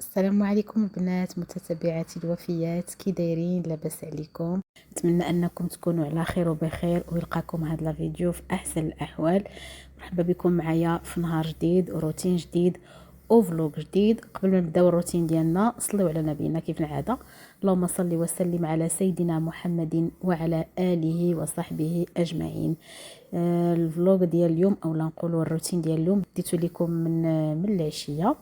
السلام عليكم البنات متتبعاتي الوفيات، كي دايرين؟ لاباس عليكم؟ نتمنى انكم تكونوا على خير وبخير ويلقاكم هذا الفيديو في احسن الاحوال. مرحبا بكم معايا في نهار جديد وروتين جديد وفلوق جديد. قبل ما نبداو الروتين ديالنا صليو على نبينا كيف العاده. اللهم صل وسلم على سيدنا محمد وعلى اله وصحبه اجمعين. الفلوق ديال اليوم اولا نقولوا الروتين ديال اليوم ديتو لكم من العشيه.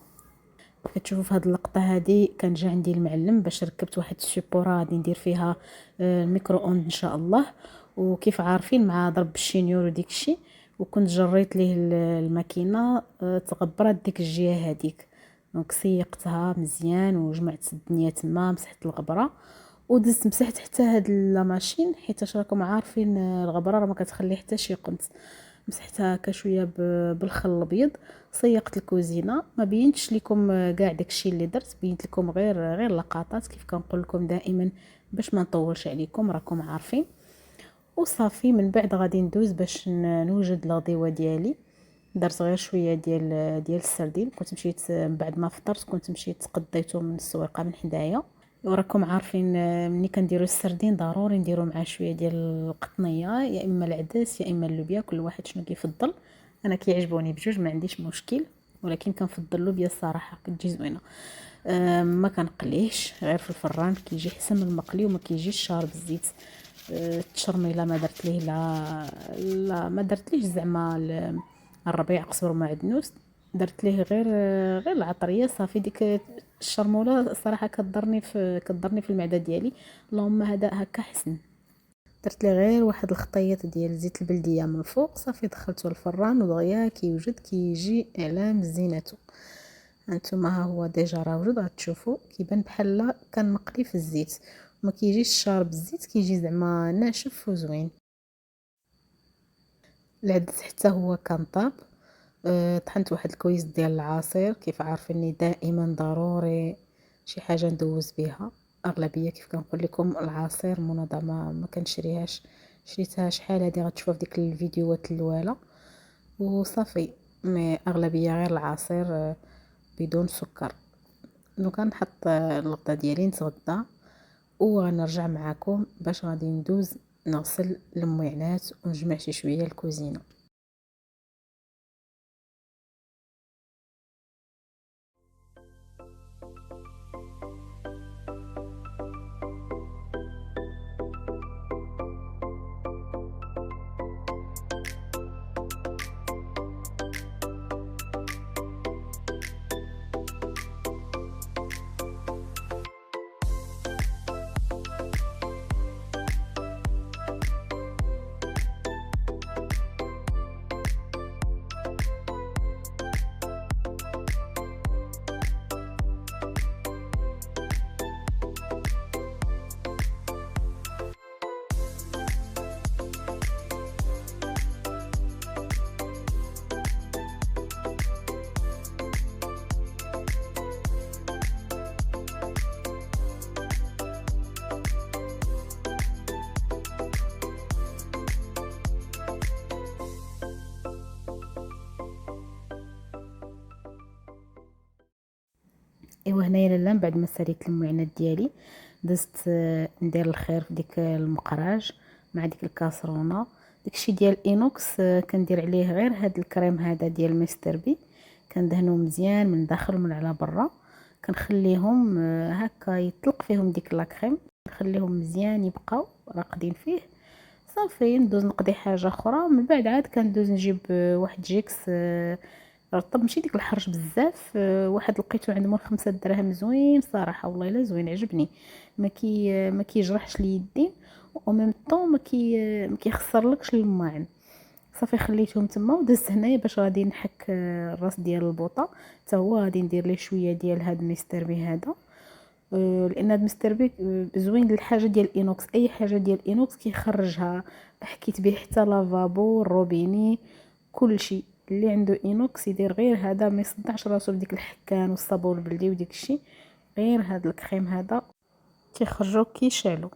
كتشوفوا في هذه اللقطه هذه كان جا عندي المعلم باش ركبت واحد السيبوره غادي ندير فيها الميكرو اوند ان شاء الله. وكيف عارفين مع ضرب الشينيور وديك الشيء، وكنت جريت ليه الماكينه تغبرت ديك الجهه هذيك. دونك سيقتها مزيان وجمعت الدنيا تما، مسحت الغبره ودزت مسحت حتى هاد لا ماشين، حيت راكم عارفين الغبره راه ما كتخلي حتى شي قنت. مسحتها هكا شويه بالخل الابيض. سيقت الكوزينه، ما بينتش لكم كاع داكشي اللي درت، بينت لكم غير لقطات كيف كنقول لكم دائما باش ما نطولش عليكم راكم عارفين. وصافي من بعد غادي ندوز باش نوجد لاضيوه ديالي. درت غير شويه ديال السردين، كنت مشيت بعد ما فطرت كنت مشيت تقديته من السويقه من حدايا. وراكم عارفين ملي كنديروا السردين ضروري نديروا معاه شويه ديال القطنيه، يا اما العدس يا اما اللوبيا، كل واحد شنو كيفضل. انا كيعجبوني بجوج ما عنديش مشكل، ولكن كنفضل اللوبيا الصراحه كتجي زوينه. ما كنقليهش غير في الفران كيجي حسن من المقلي وما كيجيش شارب الزيت. التشرميله ما درت ليه لا ما درت ليه زعما الربيع قصور معدنوس، درت ليه غير العطريه صافي. ديك الشرموله الصراحه كضرني في المعده ديالي. اللهم هذا هكا حسن. درت ليه غير واحد الخطيط ديال زيت البلديه من الفوق صافي، دخلته الفران ودغيا كيوجد كيجي اعلام زينته. هانتوما ها هو ديجا راه وجد، غتشوفوا كيبان بحال كان مقلي في الزيت، وما كيجيش شارب الزيت، كيجي زعما ناشف وزوين. العدس حتى هو كان طاب. طحنت واحد الكويس ديال العصير، كيف عارفيني دائما ضروري شي حاجه ندوز بها. اغلبيه كيف كنقول لكم العصير منظمه ما كنشريهاش، شريتها شحال هذه غتشوفوا في ديك الفيديوهات الاولى وصافي. مي اغلبيه غير العصير بدون سكر. دونك غنحط الغدا ديالي نتغدى وغنرجع معكم باش غادي ندوز نغسل الموينات ونجمع شي شويه الكوزينه. ايوا هنايا لاله بعد ما ساليت المعينات ديالي دزت ندير الخير في ديك المقراج مع ديك الكاسرونه. داكشي ديال الاينوكس كندير عليه غير هاد الكريم هذا ديال مستر بي، كندهنو مزيان من داخل ومن على برا. كنخليهم هكا يطلق فيهم ديك لاكريم، نخليهم مزيان يبقاو راقدين فيه. صافي ندوز نقضي حاجه اخرى، من بعد عاد كندوز نجيب واحد جيكس رطب ماشي ديك الحرش بزاف. واحد لقيتو عند مول 5 دراهم زوين صراحه، والله الا زوين عجبني. ما كيجرحش اليدين او ميم طون ما كيخسرلكش الماعن. صافي خليتهم تما ودزت هنايا باش غادي نحك الراس ديال البوطه. حتى هو غادي ندير ليه شويه ديال هاد ميستر بي هذا. لان هاد مستر بي زوين للحاجه ديال الانوكس، اي حاجه ديال الانوكس كيخرجها. حكيت به حتى لافابو الروبيني كلشي اللي عنده انوكس يدير غير هذا، ما يصدعش راسو بديك الحكان والصابون البلدي وديك الشيء. غير هذا الكريم هذا كيخرجوا كيشعلوا.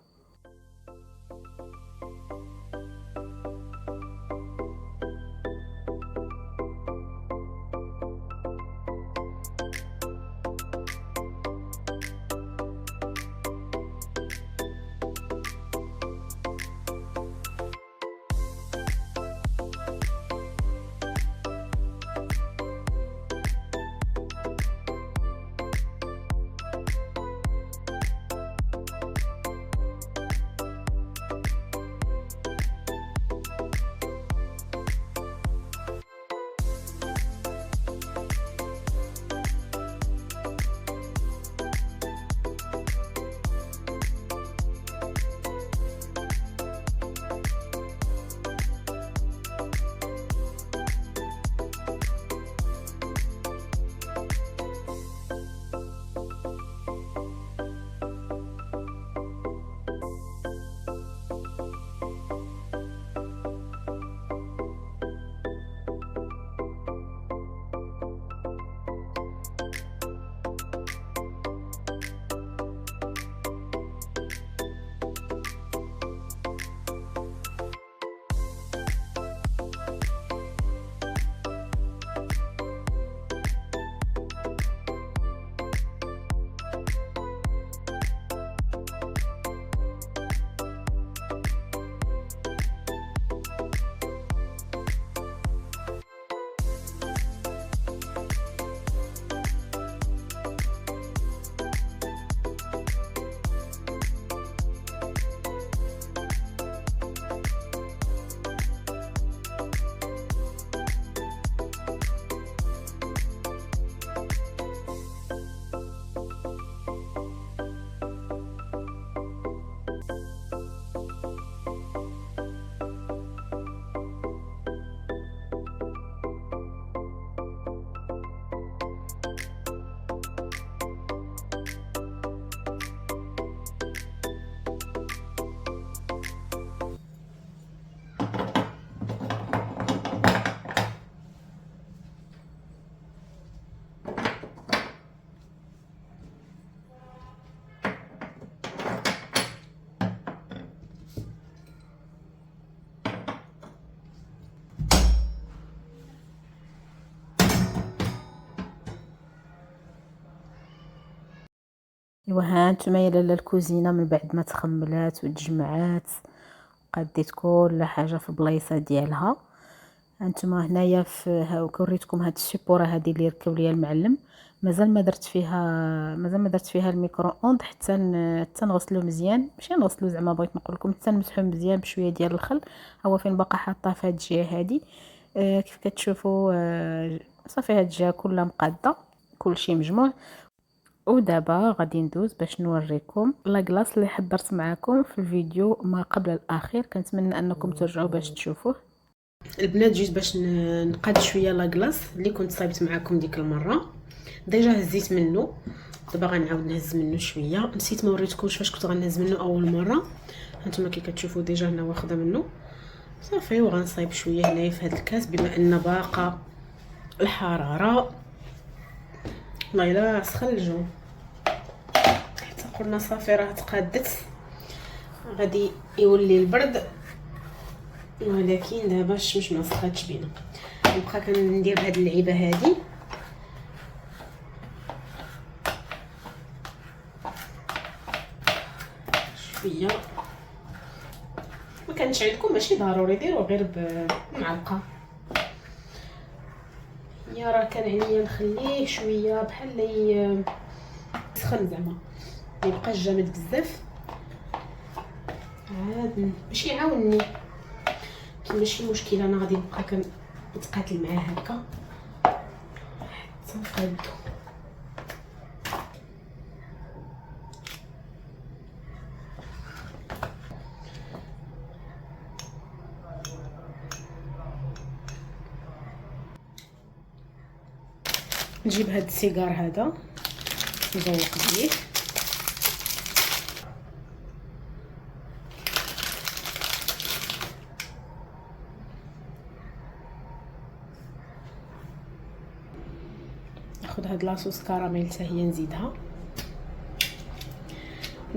ايوا ها نتوما يا لاله الكوزينه من بعد ما تخملات وتجمعات وقديت كل حاجه في البلايصه ديالها. هانتوما هنايا في وريتكم هاد السيبوره هادي اللي ركب ليا المعلم، مازال ما درت فيها الميكرو اوند حتى نغسلو مزيان، ماشي نغسلو زعما بغيت نقول لكم حتى نمسحو مزيان بشويه ديال الخل. هو فين باقا حاطاه في هاد الجهه هادي. كيف كتشوفوا صافي هاد الجهه كلها مقاده، كلشي مجموع. ودابا غادي ندوز باش نوريكم لاكلاص اللي حضرت معكم في الفيديو ما قبل الاخير. كنتمنى انكم ترجعوا باش تشوفوه. البنات جيت باش نقاد شويه لاكلاص اللي كنت صايبت معكم ديك المره، ديجا هزيت منه، دابا غنعاود نهز منه شويه. نسيت ما وريتكمش فاش كنت غنهز منه اول مره. هانتوما كي كتشوفوا ديجا هنا واخده منه صافي، وغنصايب شويه هنايا في هذا الكاس بما ان باقا الحراره. والله الا سخن الجو حتى قلنا صافي راه تقادت، غادي يولي البرد، ولكن دابا الشمس ما سخاتش بينا. نبقى كندير هاد اللعيبه هادي شويه. ما كانش عندكم ماشي ضروري ديروا غير بمعلقه. يا راه كان عليا نخليه شويه بحال يسخن زعما ما يبقاش جامد بزاف، عاد باش يعاونني. كي ماشي مشكل، انا غادي نبقى كنتقاتل معاه هكا حتى نقادو. نجيب هاد السيجار هذا نزوق به، ناخذ هاد لاصوص كراميل حتى هي نزيدها.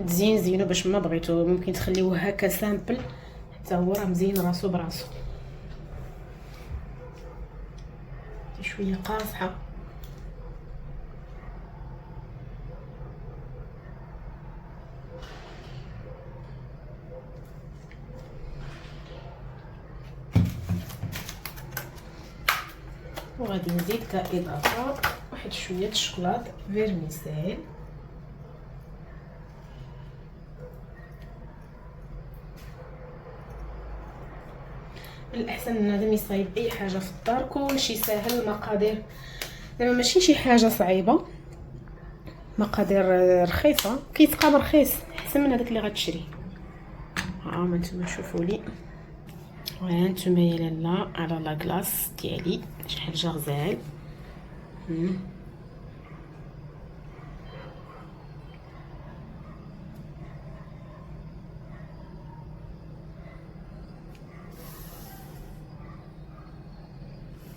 تزين زينو باش ما بغيتو ممكن تخليوه هكا سامبل حتى هو راه مزين راسو براسو. شويه قاصحه وغادي نزيد كاضافه واحد شويه الشوكولاط فيرميسيل. من الاحسن بنادم يصايب اي حاجه في الدار، كلشي ساهل، المقادير زعما ماشي شي حاجه صعيبه، مقادير رخيصه، كيتقام رخيص احسن من هذاك اللي غتشري. ها نتوما شوفوا لي، ها نتوما يا لاله على لاكلاص ديالي شي حاجه غزال.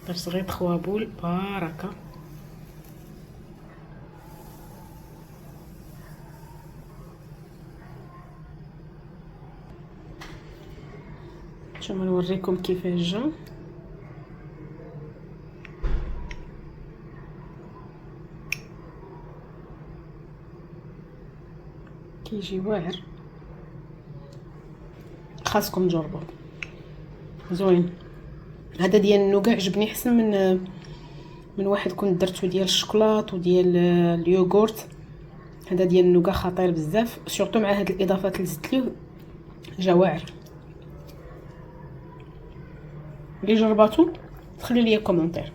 درت غير 3 بول بركه. نتوما نوريكم كيفاش جا. كيجي واعر، خاصكم تجربوا زوين. هذا ديال النوغا عجبني احسن من واحد كنت درتو ديال الشوكولاط وديال اليوغورت. هذا ديال النوغا خطير بزاف، سورتو مع هاد الاضافات اللي زدت ليه جا واعر. اللي جرباتو خلي لي كومونتير.